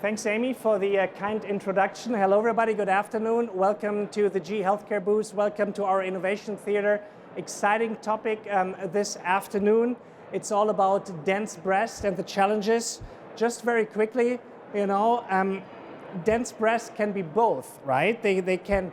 Thanks, Amy, for the kind introduction. Hello, everybody. Good afternoon. Welcome to the G Healthcare booth. Welcome to our Innovation Theater. Exciting topic this afternoon. It's all about dense breast and the challenges. Just very quickly, dense breast can be both, right? They can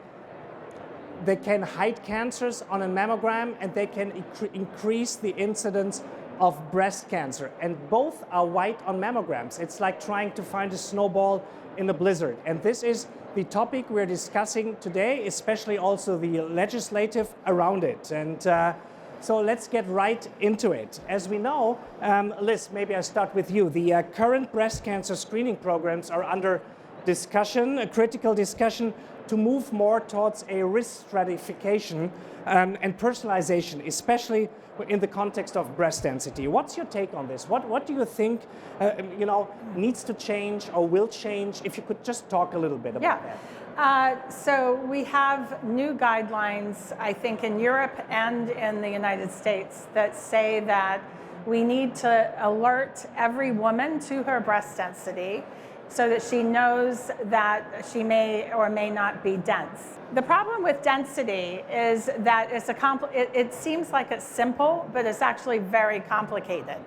hide cancers on a mammogram, and they can increase the incidence of breast cancer. And both are white on mammograms. It's like trying to find a snowball in a blizzard. And this is the topic we're discussing today, especially also the legislative around it. And so let's get right into it. As we know, Liz, maybe I start with you. The current breast cancer screening programs are under discussion, a critical discussion, to move more towards a risk stratification and personalization, especially in the context of breast density. What's your take on this? What do you think needs to change or will change? If you could just talk a little bit about that. So we have new guidelines, I think, in Europe and in the United States that say that we need to alert every woman to her breast density so that she knows that she may or may not be dense. The problem with density is that it seems like it's simple, but it's actually very complicated.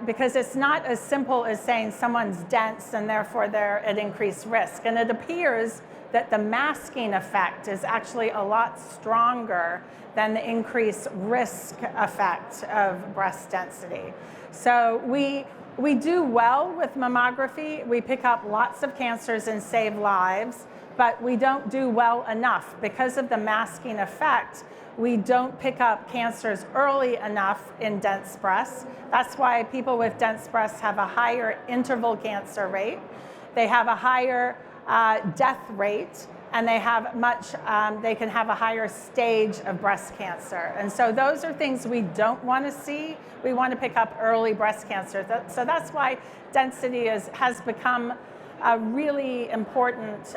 Because it's not as simple as saying someone's dense and therefore they're at increased risk. And it appears that the masking effect is actually a lot stronger than the increased risk effect of breast density. So we do well with mammography. We pick up lots of cancers and save lives, but we don't do well enough. Because of the masking effect, we don't pick up cancers early enough in dense breasts. That's why people with dense breasts have a higher interval cancer rate. They have a higher death rate, and they can have a higher stage of breast cancer. And so those are things we don't want to see. We want to pick up early breast cancer. So that's why density has become a really important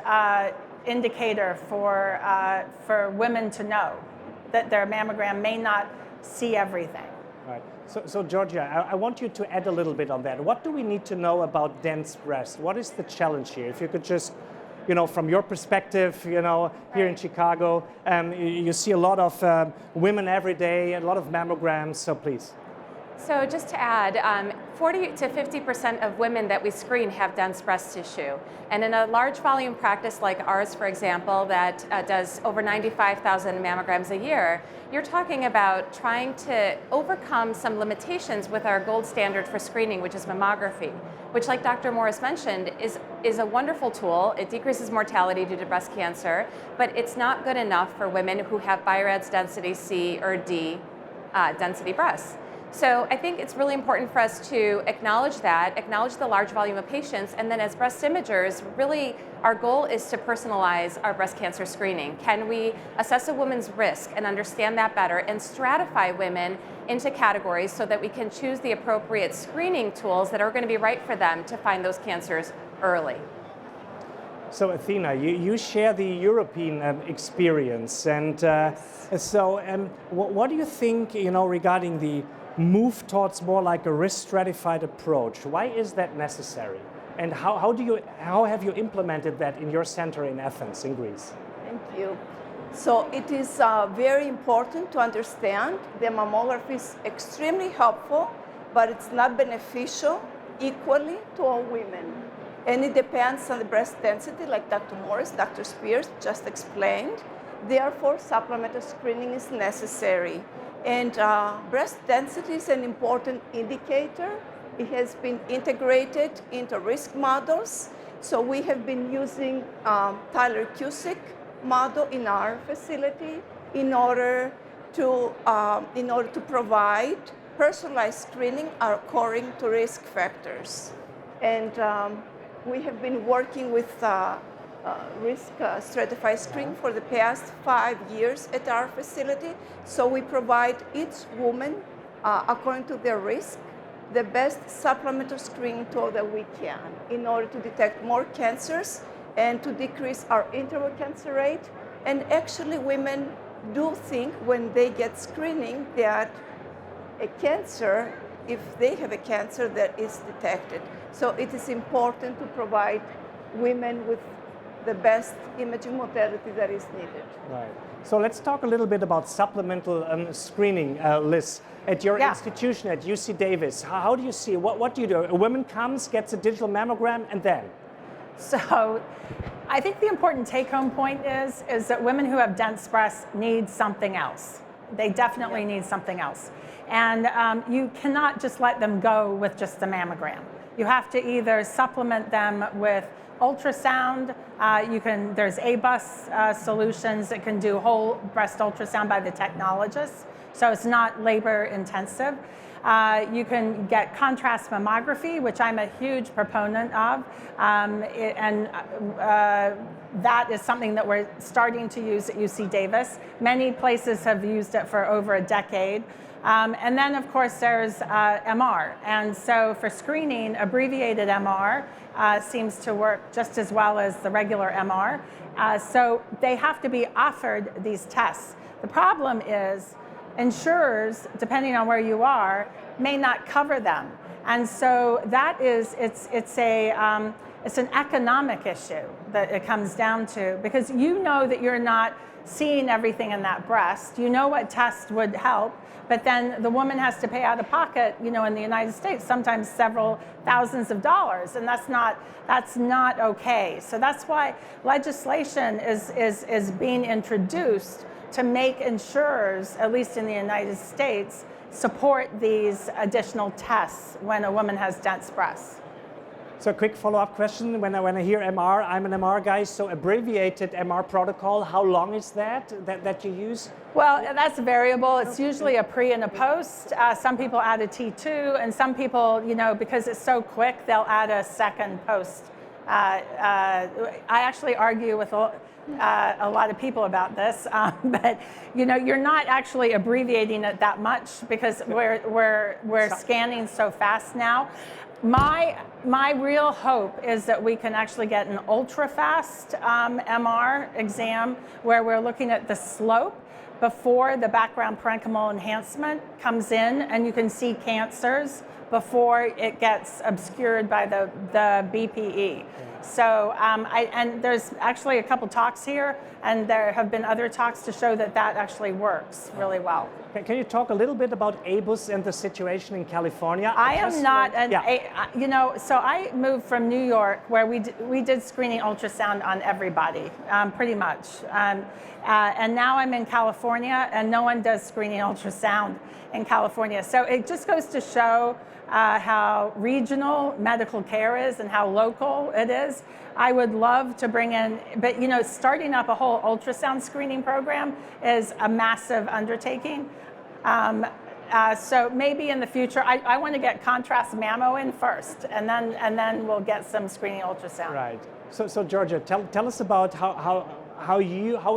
indicator for women to know that their mammogram may not see everything. Right. So Georgia, I want you to add a little bit on that. What do we need to know about dense breast? What is the challenge here? If you could just, from your perspective, here in Chicago, you see a lot of women every day, a lot of mammograms, so please. So just to add, 40 to 50% of women that we screen have dense breast tissue. And in a large volume practice like ours, for example, that does over 95,000 mammograms a year, you're talking about trying to overcome some limitations with our gold standard for screening, which is mammography, which, like Dr. Morris mentioned, is a wonderful tool. It decreases mortality due to breast cancer, but it's not good enough for women who have BI-RADS density C or D density breasts. So I think it's really important for us to acknowledge the large volume of patients, and then as breast imagers, really our goal is to personalize our breast cancer screening. Can we assess a woman's risk and understand that better and stratify women into categories so that we can choose the appropriate screening tools that are going to be right for them to find those cancers early? So Athina, you share the European experience, and what do you think, regarding the move towards more like a risk-stratified approach? Why is that necessary? And how have you implemented that in your center in Athens, in Greece? Thank you. So it is very important to understand the mammography is extremely helpful, but it's not beneficial equally to all women. And it depends on the breast density, like Dr. Morris, Dr. Spears just explained. Therefore, supplemental screening is necessary. And breast density is an important indicator. It has been integrated into risk models. So we have been using Tyler-Cuzick model in our facility in order to provide personalized screening according to risk factors. And we have been working with risk-stratified screening for the past 5 years at our facility. So we provide each woman, according to their risk, the best supplemental screening tool that we can in order to detect more cancers and to decrease our interval cancer rate. And actually, women do think when they get screening that a cancer if they have a cancer that is detected. So it is important to provide women with the best imaging modality that is needed. Right. So let's talk a little bit about supplemental screening, Liz. At your institution at UC Davis, how do you see, what do you do? A woman comes, gets a digital mammogram, and then? So I think the important take-home point is that women who have dense breasts need something else. They definitely need something else. And you cannot just let them go with just a mammogram. You have to either supplement them with ultrasound. There's ABUS solutions that can do whole breast ultrasound by the technologists, so it's not labor intensive. You can get contrast mammography, which I'm a huge proponent of, that is something that we're starting to use at UC Davis. Many places have used it for over a decade. And then, of course, there's MR. And so for screening, abbreviated MR seems to work just as well as the regular MR. So they have to be offered these tests. The problem is insurers, depending on where you are, may not cover them. And so that is, it's an economic issue that it comes down to, because you know that you're not seeing everything in that breast. You know what test would help, but then the woman has to pay out of pocket, in the United States, sometimes several thousands of dollars, and that's not okay. So that's why legislation is being introduced to make insurers, at least in the United States, support these additional tests when a woman has dense breasts. So a quick follow-up question. When I hear MR, I'm an MR guy, so abbreviated MR protocol, how long is that you use? Well, that's variable. It's usually a pre and a post. Some people add a T2, and some people, because it's so quick, they'll add a second post. I actually argue with a lot of people about this, but you're not actually abbreviating it that much because we're scanning so fast now. My real hope is that we can actually get an ultra-fast MR exam where we're looking at the slope before the background parenchymal enhancement comes in, and you can see cancers before it gets obscured by the BPE. So, and there's actually a couple talks here, and there have been other talks to show that actually works really well. Can you talk a little bit about ABUS and the situation in California? I am not so I moved from New York, where we did screening ultrasound on everybody, pretty much. And now I'm in California, and no one does screening ultrasound in California. So it just goes to show how regional medical care is and how local it is. I would love to bring in, but starting up a whole ultrasound screening program is a massive undertaking. So maybe in the future, I want to get contrast mammo in first, and then we'll get some screening ultrasound. Right. So Georgia, tell us about how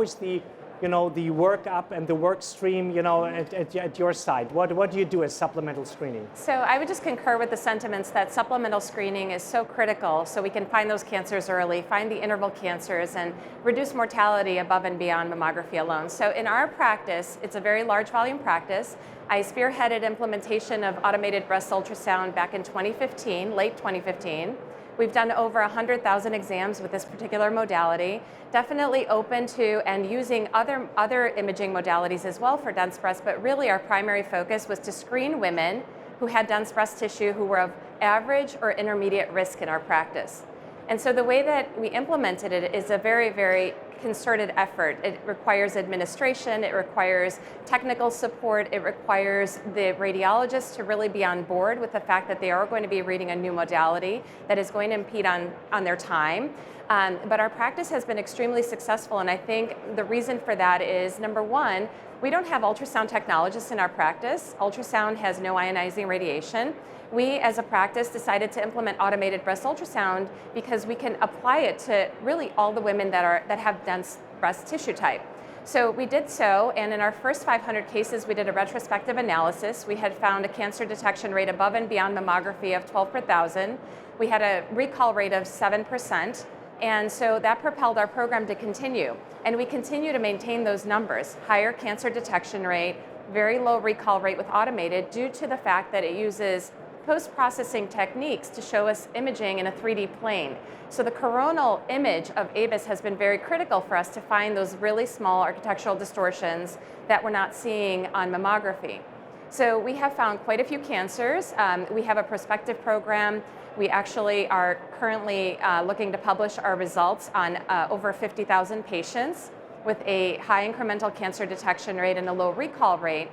is the the workup and the work stream, at your side? What do you do as supplemental screening? So I would just concur with the sentiments that supplemental screening is so critical so we can find those cancers early, find the interval cancers, and reduce mortality above and beyond mammography alone. So in our practice, it's a very large volume practice. I spearheaded implementation of automated breast ultrasound back in 2015, late 2015. We've done over 100,000 exams with this particular modality. Definitely open to and using other imaging modalities as well for dense breast, but really our primary focus was to screen women who had dense breast tissue who were of average or intermediate risk in our practice. And so the way that we implemented it is a very, very concerted effort. It requires administration, it requires technical support, it requires the radiologists to really be on board with the fact that they are going to be reading a new modality that is going to impede on their time. But our practice has been extremely successful, and I think the reason for that is, number one, we don't have ultrasound technologists in our practice. Ultrasound has no ionizing radiation. We, as a practice, decided to implement automated breast ultrasound because we can apply it to really all the women that have dense breast tissue type. So we did so, and in our first 500 cases, we did a retrospective analysis. We had found a cancer detection rate above and beyond mammography of 12 per thousand. We had a recall rate of 7%. And so that propelled our program to continue. And we continue to maintain those numbers: higher cancer detection rate, very low recall rate with automated due to the fact that it uses post-processing techniques to show us imaging in a 3D plane. So the coronal image of ABUS has been very critical for us to find those really small architectural distortions that we're not seeing on mammography. So we have found quite a few cancers. We have a prospective program. We actually are currently looking to publish our results on over 50,000 patients with a high incremental cancer detection rate and a low recall rate.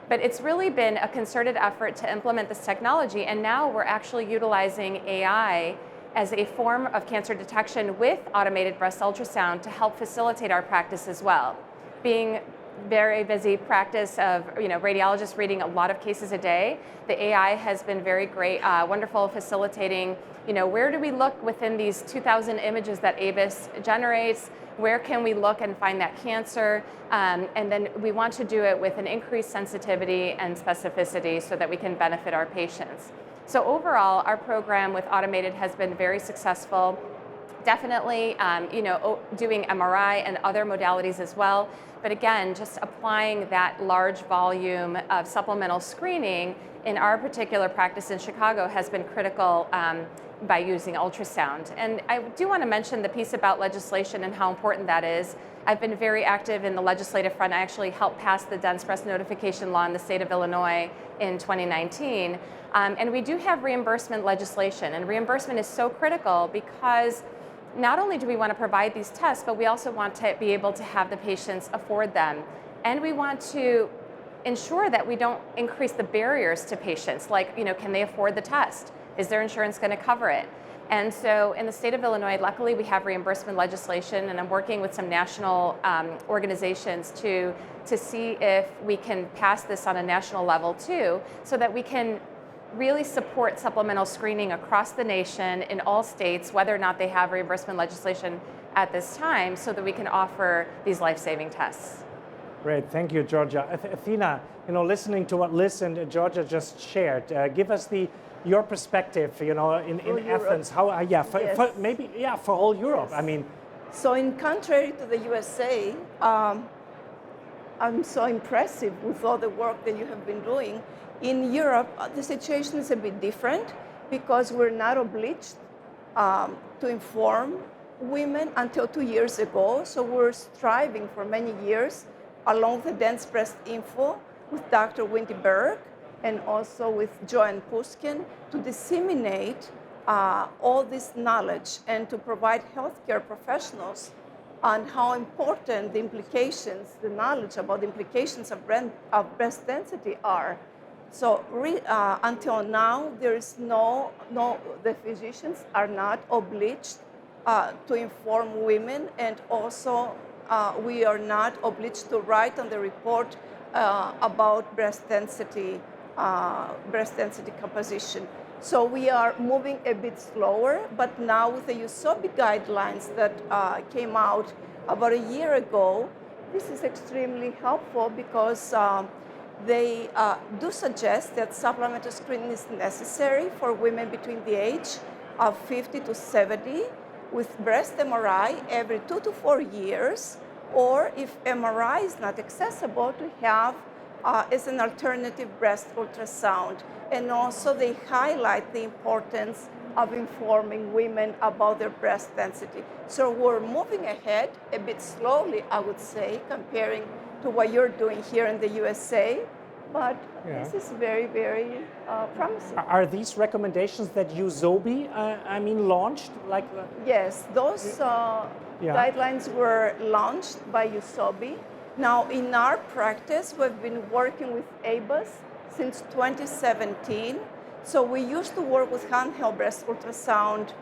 But it's really been a concerted effort to implement this technology, and now we're actually utilizing AI as a form of cancer detection with automated breast ultrasound to help facilitate our practice as well. Being very busy practice of radiologists reading a lot of cases a day, the AI has been very great, wonderful facilitating, where do we look within these 2,000 images that ABUS generates, where can we look and find that cancer, and then we want to do it with an increased sensitivity and specificity so that we can benefit our patients. So overall, our program with automated has been very successful. Definitely, doing MRI and other modalities as well. But again, just applying that large volume of supplemental screening in our particular practice in Chicago has been critical by using ultrasound. And I do want to mention the piece about legislation and how important that is. I've been very active in the legislative front. I actually helped pass the dense breast notification law in the state of Illinois in 2019. And we do have reimbursement legislation. And reimbursement is so critical because not only do we want to provide these tests, but we also want to be able to have the patients afford them. And we want to ensure that we don't increase the barriers to patients, like, can they afford the test? Is their insurance going to cover it? And so in the state of Illinois, luckily we have reimbursement legislation, and I'm working with some national organizations to see if we can pass this on a national level too, so that we can really support supplemental screening across the nation in all states, whether or not they have reimbursement legislation at this time, so that we can offer these life-saving tests. Great, thank you, Georgia. Athina, listening to what Liz and Georgia just shared, give us your perspective, in Athens. How, for all Europe. Yes. I mean, so in contrary to the USA, I'm so impressive with all the work that you have been doing. In Europe, the situation is a bit different because we're not obliged to inform women until 2 years ago. So we're striving for many years along the Dense Breast Info with Dr. Wendy Berg and also with Joanne Puskin to disseminate all this knowledge and to provide healthcare professionals on how important the implications, the knowledge about the implications of breast density are. So until now, there is the physicians are not obliged to inform women, and also we are not obliged to write on the report about breast density composition. So we are moving a bit slower, but now with the USOBI guidelines that came out about a year ago, this is extremely helpful because they do suggest that supplemental screening is necessary for women between the age of 50 to 70 with breast MRI every 2 to 4 years, or if MRI is not accessible, to have as an alternative breast ultrasound. And also they highlight the importance of informing women about their breast density. So we're moving ahead a bit slowly, I would say, comparing to what you're doing here in the USA, but this is very, very promising. Are these recommendations that USOBI, launched? Yes, those guidelines were launched by USOBI. Now, in our practice, we've been working with ABUS since 2017. So we used to work with handheld breast ultrasound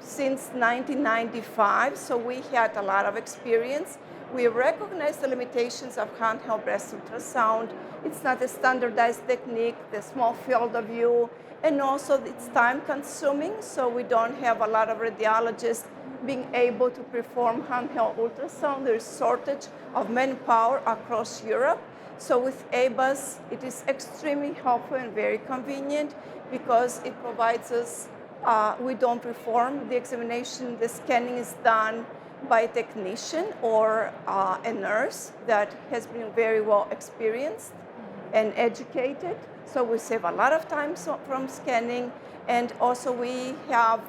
since 1995, so we had a lot of experience. We recognize the limitations of handheld breast ultrasound. It's not a standardized technique, the small field of view, and also it's time consuming, so we don't have a lot of radiologists being able to perform handheld ultrasound. There's shortage of manpower across Europe. So with ABUS, it is extremely helpful and very convenient because it provides us, we don't perform the examination, the scanning is done by a technician or a nurse that has been very well experienced. and educated, so we save a lot of time from scanning. And also we have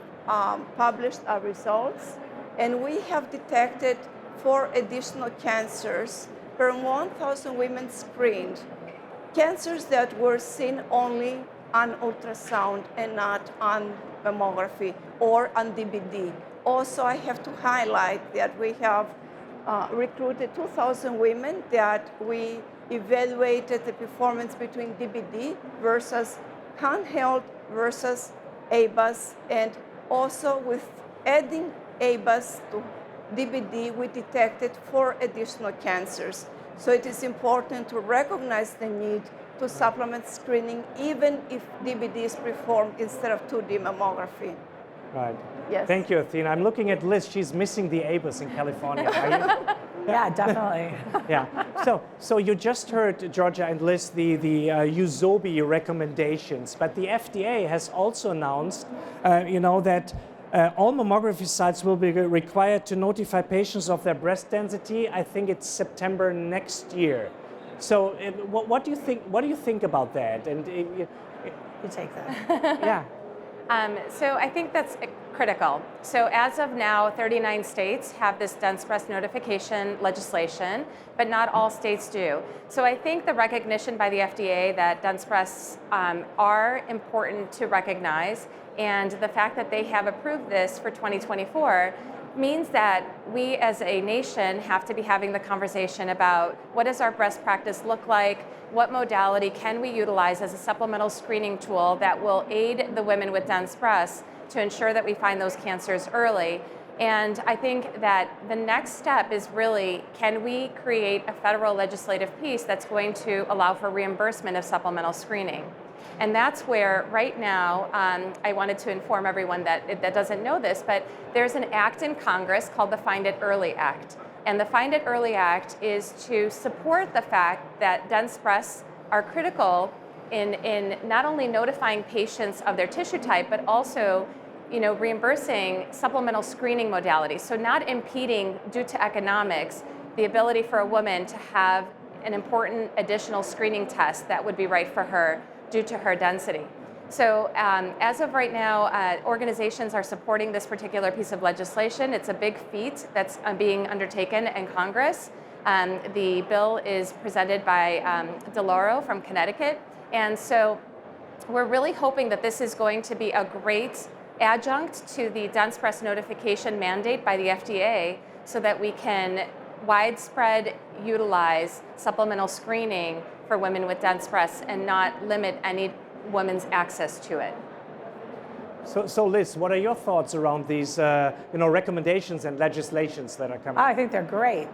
published our results, and we have detected 4 additional cancers per 1,000 women screened, cancers that were seen only on ultrasound and not on mammography or on DBD. Also, I have to highlight that we have recruited 2,000 women that we evaluated the performance between DBD versus handheld versus ABAS, and also with adding ABAS to DBD, we detected 4 additional cancers. So it is important to recognize the need to supplement screening even if DBD is performed instead of 2D mammography. Right. Yes. Thank you, Athena. I'm looking at Liz. She's missing the ABAS in California. Are you? Yeah, definitely. Yeah. So you just heard, Georgia and Liz, the USOBI recommendations, but the FDA has also announced, that all mammography sites will be required to notify patients of their breast density. I think it's September next year. So what do you think? What do you think about that? And You take that. yeah. So I think that's critical. So as of now, 39 states have this dense breast notification legislation, but not all states do. So I think the recognition by the FDA that dense breasts are important to recognize, and the fact that they have approved this for 2024 means that we as a nation have to be having the conversation about what does our breast practice look like, what modality can we utilize as a supplemental screening tool that will aid the women with dense breasts to ensure that we find those cancers early. And I think that the next step is really, can we create a federal legislative piece that's going to allow for reimbursement of supplemental screening? And that's where right now, I wanted to inform everyone that doesn't know this, but there's an act in Congress called the Find It Early Act. And the Find It Early Act is to support the fact that dense breasts are critical in not only notifying patients of their tissue type, but also reimbursing supplemental screening modalities. So not impeding, due to economics, the ability for a woman to have an important additional screening test that would be right for her due to her density. So as of right now, organizations are supporting this particular piece of legislation. It's a big feat that's being undertaken in Congress. The bill is presented by DeLauro from Connecticut. And so we're really hoping that this is going to be a great adjunct to the dense breast notification mandate by the FDA so that we can widespread utilize supplemental screening for women with dense breasts and not limit any woman's access to it. So Liz, what are your thoughts around these recommendations and legislations that are coming? I think they're great.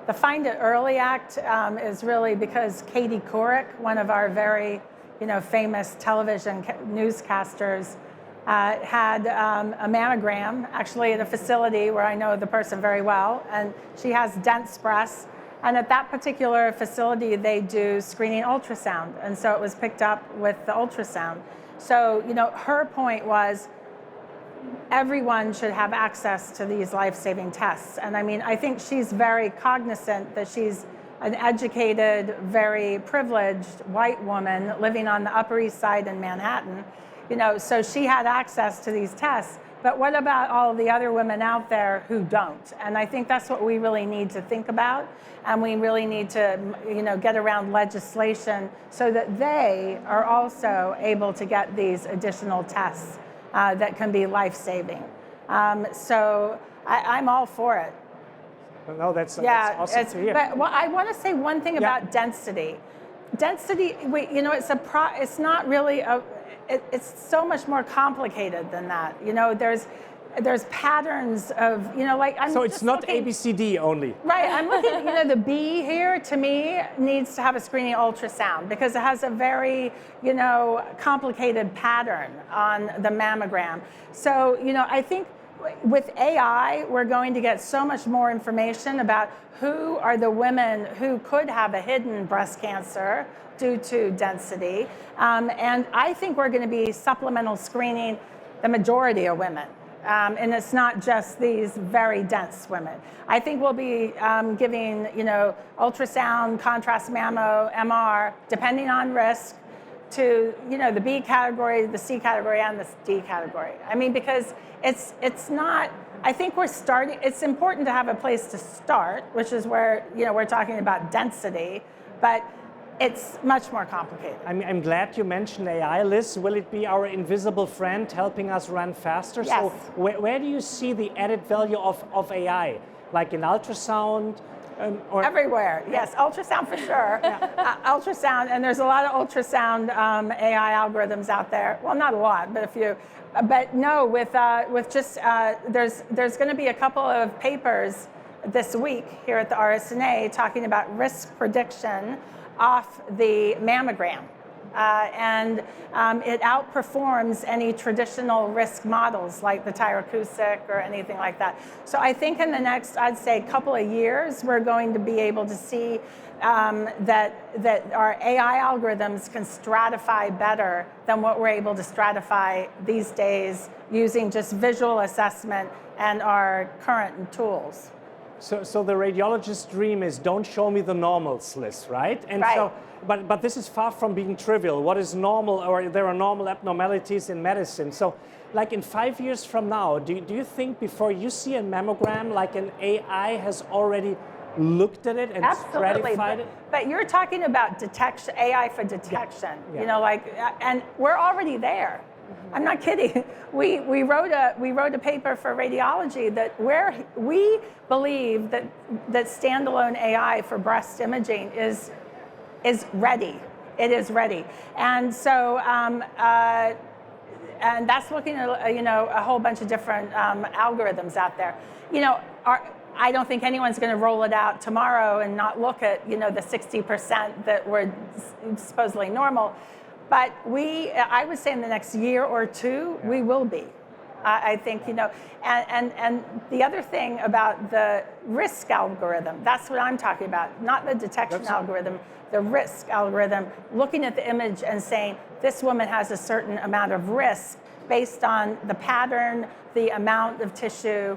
The Find It Early Act is really because Katie Couric, one of our very famous television newscasters, had a mammogram actually at a facility where I know the person very well, and she has dense breasts. And at that particular facility, they do screening ultrasound. And so it was picked up with the ultrasound. So, her point was everyone should have access to these life-saving tests. And I think she's very cognizant that she's an educated, very privileged white woman living on the Upper East Side in Manhattan. So she had access to these tests. But what about all the other women out there who don't? And I think that's what we really need to think about. And we really need to, get around legislation so that they are also able to get these additional tests that can be life-saving. So I'm all for it. No, that's awesome to hear. But I want to say one thing about density. Density, it's not really it's so much more complicated than that. There's patterns of, So it's not ABCD only. Right, I'm looking, the B here, to me, needs to have a screening ultrasound because it has a very, complicated pattern on the mammogram. So, I think with AI, we're going to get so much more information about who are the women who could have a hidden breast cancer due to density. And I think we're going to be supplemental screening the majority of women. And it's not just these very dense women. I think we'll be giving, ultrasound, contrast mammo, MR, depending on risk, to the B category, the C category, and the D category. I mean, because it's not. I think we're starting. It's important to have a place to start, which is where we're talking about density, but it's much more complicated. I'm glad you mentioned AI, Liz. Will it be our invisible friend helping us run faster? Yes. So where do you see the added value of AI? Like in ultrasound? Or everywhere, yes. Ultrasound for sure. Ultrasound, and there's a lot of ultrasound AI algorithms out there. Well, not a lot, but a few. But no, with just there's going to be a couple of papers this week here at the RSNA talking about risk prediction off the mammogram. And it outperforms any traditional risk models like the Tyrer-Cuzick or anything like that. So I think in the next, I'd say, couple of years, we're going to be able to see that our AI algorithms can stratify better than what we're able to stratify these days using just visual assessment and our current tools. So the radiologist's dream is, don't show me the normals, Liz, right? And right. So, but this is far from being trivial. What is normal, or there are normal abnormalities in medicine. So like in 5 years from now, do you think before you see a mammogram, like an AI has already looked at it and stratified it? But you're talking about detection, AI for detection, Yeah. and we're already there. I'm not kidding. We wrote a paper for radiology that where we believe that standalone AI for breast imaging is ready. It is ready, and so and that's looking at a whole bunch of different algorithms out there. I don't think anyone's going to roll it out tomorrow and not look at the 60% that were supposedly normal. But I would say in the next year or two, we will be. I think, and the other thing about the risk algorithm, that's what I'm talking about, not the detection algorithm, the risk algorithm, looking at the image and saying, this woman has a certain amount of risk based on the pattern, the amount of tissue,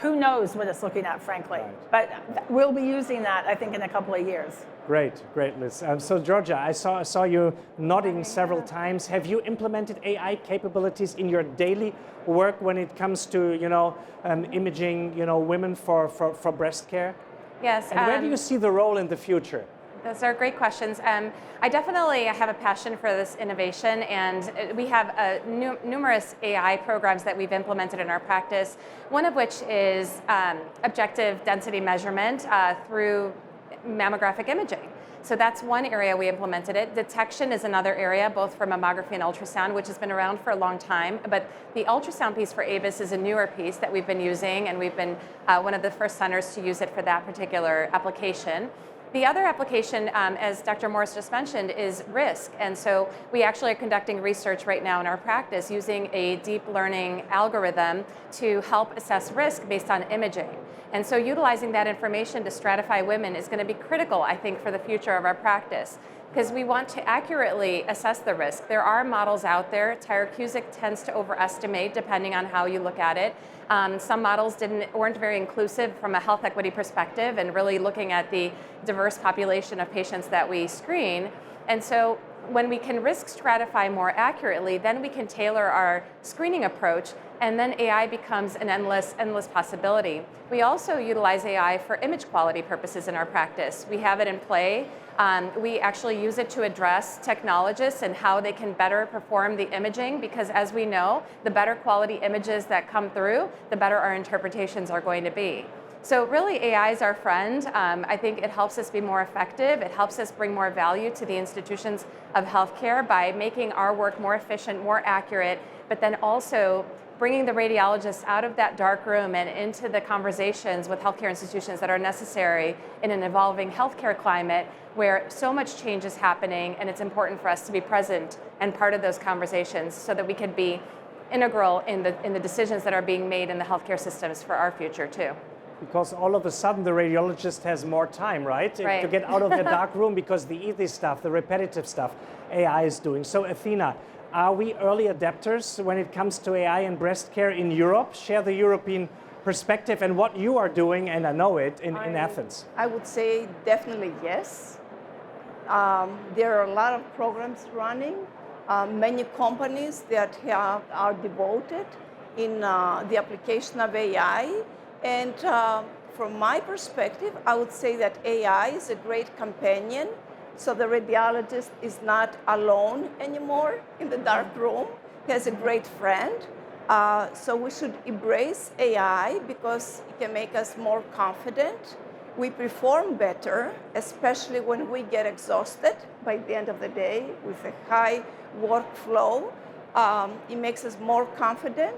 who knows what it's looking at, frankly. Right. But we'll be using that, I think, in a couple of years. Great, Liz. So Georgia, I saw you nodding several times. Have you implemented AI capabilities in your daily work when it comes to imaging women for breast care? Yes. And where do you see the role in the future? Those are great questions. I definitely have a passion for this innovation, and we have numerous AI programs that we've implemented in our practice, one of which is objective density measurement through mammographic imaging. So that's one area we implemented it. Detection is another area, both for mammography and ultrasound, which has been around for a long time. But the ultrasound piece for ABIS is a newer piece that we've been using, and we've been one of the first centers to use it for that particular application. The other application, as Dr. Morris just mentioned, is risk. And so we actually are conducting research right now in our practice using a deep learning algorithm to help assess risk based on imaging. And so utilizing that information to stratify women is going to be critical, I think, for the future of our practice, because we want to accurately assess the risk. There are models out there. Tyrer-Cuzick tends to overestimate depending on how you look at it. Some models weren't very inclusive from a health equity perspective and really looking at the diverse population of patients that we screen. And so when we can risk stratify more accurately, then we can tailor our screening approach, and then AI becomes an endless possibility. We also utilize AI for image quality purposes in our practice. We have it in play. We actually use it to address technologists and how they can better perform the imaging, because as we know, the better quality images that come through, the better our interpretations are going to be. So really, AI is our friend. I think it helps us be more effective. It helps us bring more value to the institutions of healthcare by making our work more efficient, more accurate, but then also bringing the radiologists out of that dark room and into the conversations with healthcare institutions that are necessary in an evolving healthcare climate where so much change is happening, and it's important for us to be present and part of those conversations so that we can be integral in the decisions that are being made in the healthcare systems for our future too. Because all of a sudden the radiologist has more time, right? Right. To get out of the dark room, because the easy stuff, the repetitive stuff, AI is doing. So Athina, Are we early adapters when it comes to AI and breast care in Europe? Share the European perspective and what you are doing, and I know it, in Athens. I would say definitely yes. There are a lot of programs running, many companies that are devoted in the application of AI. And from my perspective, I would say that AI is a great companion. So the radiologist is not alone anymore in the dark room. He has a great friend. So we should embrace AI because it can make us more confident. We perform better, especially when we get exhausted by the end of the day with a high workflow. It makes us more confident.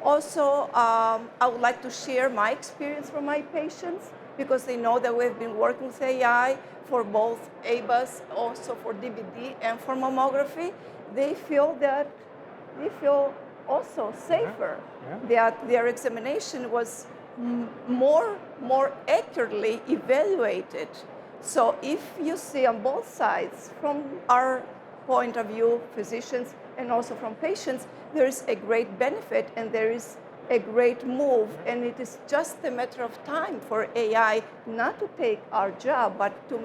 Also, I would like to share my experience from my patients because they know that we've been working with AI for both ABAS, also for DBD and for mammography. They feel also safer, that their examination was more accurately evaluated. So if you see on both sides, from our point of view, physicians and also from patients, there is a great benefit and there is a great move, and it is just a matter of time for AI not to take our job, but to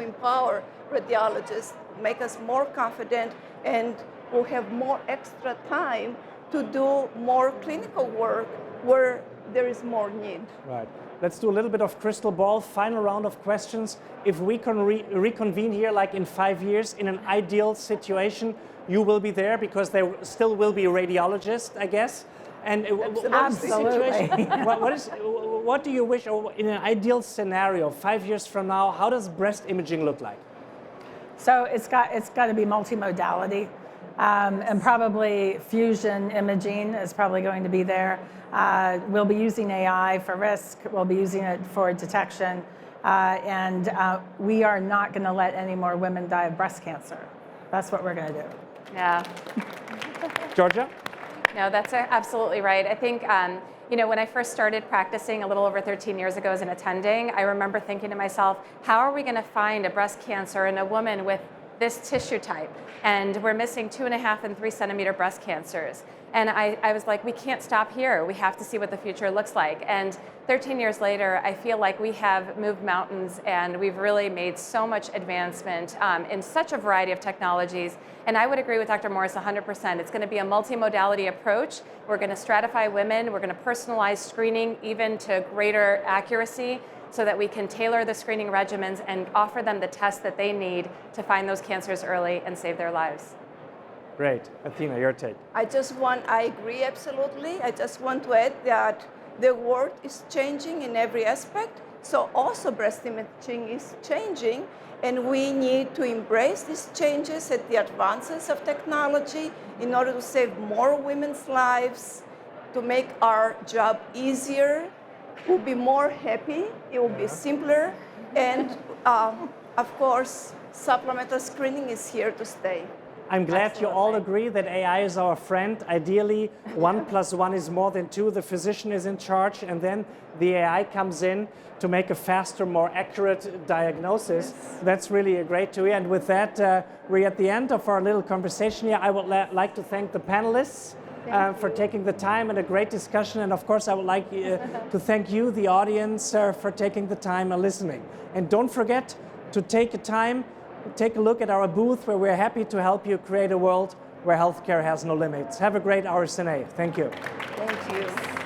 empower radiologists, make us more confident, and we'll have more extra time to do more clinical work where there is more need. Right. Let's do a little bit of crystal ball. Final round of questions. If we can reconvene here like in 5 years, in an ideal situation, you will be there because there still will be radiologists, I guess. And what is the situation? What do you wish, or in an ideal scenario, 5 years from now, how does breast imaging look like? So it's got to be multimodality. And probably fusion imaging is probably going to be there. We'll be using AI for risk. We'll be using it for detection. And we are not going to let any more women die of breast cancer. That's what we're going to do. Yeah. Georgia? No, that's absolutely right. I think, when I first started practicing a little over 13 years ago as an attending, I remember thinking to myself, how are we going to find a breast cancer in a woman with this tissue type? And we're missing 2.5 and 3 centimeter breast cancers. And I was like, we can't stop here. We have to see what the future looks like. And 13 years later, I feel like we have moved mountains and we've really made so much advancement in such a variety of technologies. And I would agree with Dr. Morris 100%. It's going to be a multimodality approach. We're going to stratify women. We're going to personalize screening even to greater accuracy so that we can tailor the screening regimens and offer them the tests that they need to find those cancers early and save their lives. Great. Athina, your take. I agree absolutely. I just want to add that the world is changing in every aspect. So also breast imaging is changing, and we need to embrace these changes and the advances of technology in order to save more women's lives, to make our job easier. We'll be more happy, it will be simpler, and of course, supplemental screening is here to stay. I'm glad you all agree that AI is our friend. Ideally, 1 + 1 is more than 2. The physician is in charge, and then the AI comes in to make a faster, more accurate diagnosis. Yes. That's really great to hear. And with that, we're at the end of our little conversation here. I would like to thank the panelists for taking the time and a great discussion. And of course, I would like to thank you, the audience, for taking the time and listening. And don't forget to take a look at our booth, where we're happy to help you create a world where healthcare has no limits. Have a great RSNA. Thank you. Thank you.